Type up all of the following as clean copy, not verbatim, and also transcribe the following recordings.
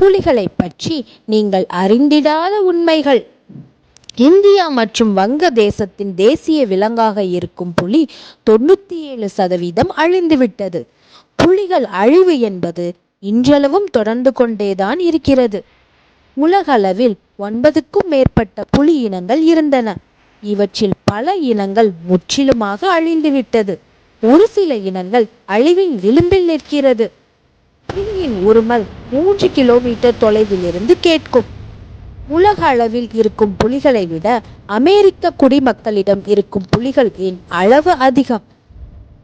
புலிகளை பற்றி நீங்கள் அறிந்திடாத உண்மைகள். இந்தியா மற்றும் வங்க தேசத்தின் தேசிய விலங்காக இருக்கும் புலி 97% அழிந்துவிட்டது. புலிகள் அழிவு என்பது இன்றளவும் தொடர்ந்து கொண்டேதான் இருக்கிறது. உலகளவில் 9க்கும் மேற்பட்ட புலி இனங்கள் இருந்தன. இவற்றில் பல இனங்கள் முற்றிலுமாக அழிந்துவிட்டது. ஒரு சில இனங்கள் அழிவின் விளிம்பில் நிற்கிறது. புலியின் உருமல் 3 கிலோமீட்டர் தொலைவிலிருந்து கேட்கும். உலக அளவில் இருக்கும் புலிகளை விட அமெரிக்க குடிமக்களிடம் இருக்கும் புலிகளின் அளவு அதிகம்.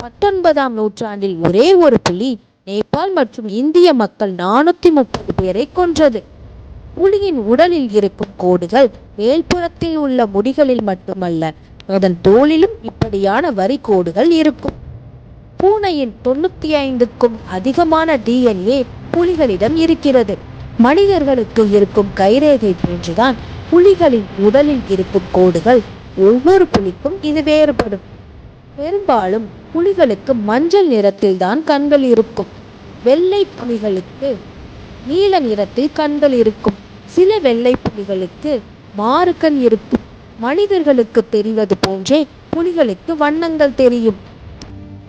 19ஆம் நூற்றாண்டில் ஒரே ஒரு புலி நேபாள் மற்றும் இந்திய மக்கள் 430 பேரை கொன்றது. புலியின் உடலில் இருக்கும் கோடுகள் மேல்புறத்தில் உள்ள முடிகளில் மட்டுமல்ல, அதன் தோலிலும் இப்படியான வரி கோடுகள் இருக்கும். பூனையின் 95க்கும் அதிகமான DNA புலிகளிடம் இருக்கிறது. மனிதர்களுக்கு இருக்கும் கைரேகை போன்றுதான் புலிகளின் உடலில் இருக்கும் கோடுகள். ஒவ்வொரு புலிக்கும் இது வேறுபடும். பெரும்பாலும் புலிகளுக்கு மஞ்சள் நிறத்தில் தான் கண்கள் இருக்கும். வெள்ளை புலிகளுக்கு நீல நிறத்தில் கண்கள் இருக்கும். சில வெள்ளை புலிகளுக்கு மாறுகண் இருக்கும். மனிதர்களுக்கு தெரிவது போன்றே புலிகளுக்கு வண்ணங்கள் தெரியும்.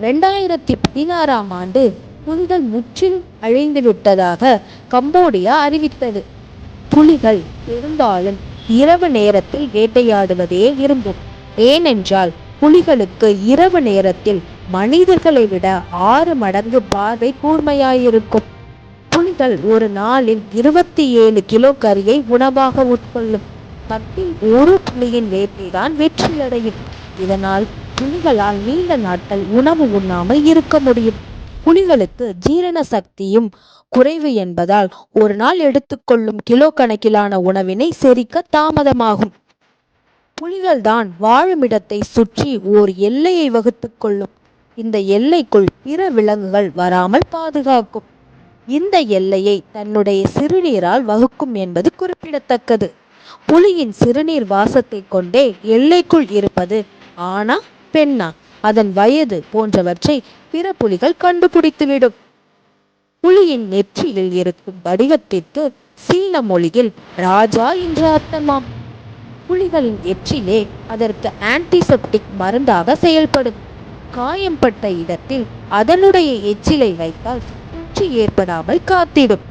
2016ஆம் ஆண்டு புலிகள் முற்றிலும் அழிந்துவிட்டதாக கம்போடியா அறிவித்தது. புலிகள் பெரும்பாலும் இரவு நேரத்தில் வேட்டையாடுவதே விரும்பும். ஏனென்றால் புலிகளுக்கு இரவு நேரத்தில் மனிதர்களை விட 6 மடங்கு பார்வை கூர்மையாயிருக்கும். புலிகள் ஒரு நாளில் 27 கிலோ கறியை உணவாக உட்கொள்ளும். பத்தில் ஒரு புலியின் வேட்டைதான் வெற்றியடையும். இதனால் புலிகளால் நீண்ட நாட்கள் உணவு உண்ணாமல் இருக்க முடியும். புலிகளுக்கு ஜீரண சக்தியும் குறைவு என்பதால் ஒரு நாள் எடுத்துக்கொள்ளும் கிலோ கணக்கிலான உணவினை செரிக்க தாமதமாகும். புலிகள் தான் வாழுமிடத்தை சுற்றி ஓர் எல்லையை வகுத்து கொள்ளும். இந்த எல்லைக்குள் பிற விலங்குகள் வராமல் பாதுகாக்கும். இந்த எல்லையை தன்னுடைய சிறுநீரால் வகுக்கும் என்பது குறிப்பிடத்தக்கது. புலியின் சிறுநீர் வாசத்தை கொண்டே எல்லைக்குள் இருப்பது ஆனா பெண்ணா, அதன் வயது போன்றவற்றை பிற புலிகள் கண்டுபிடித்துவிடும். புலியின் நெற்றியில் இருக்கும் வடிவத்திற்கு சீன மொழியில் ராஜா என்று அர்த்தமாம். புலிகளின் எச்சிலே அதற்கு ஆன்டிசெப்டிக் மருந்தாக செயல்படும். காயம்பட்ட இடத்தில் அதனுடைய எச்சிலை வைத்தால் புற்று ஏற்படாமல் காத்திடும்.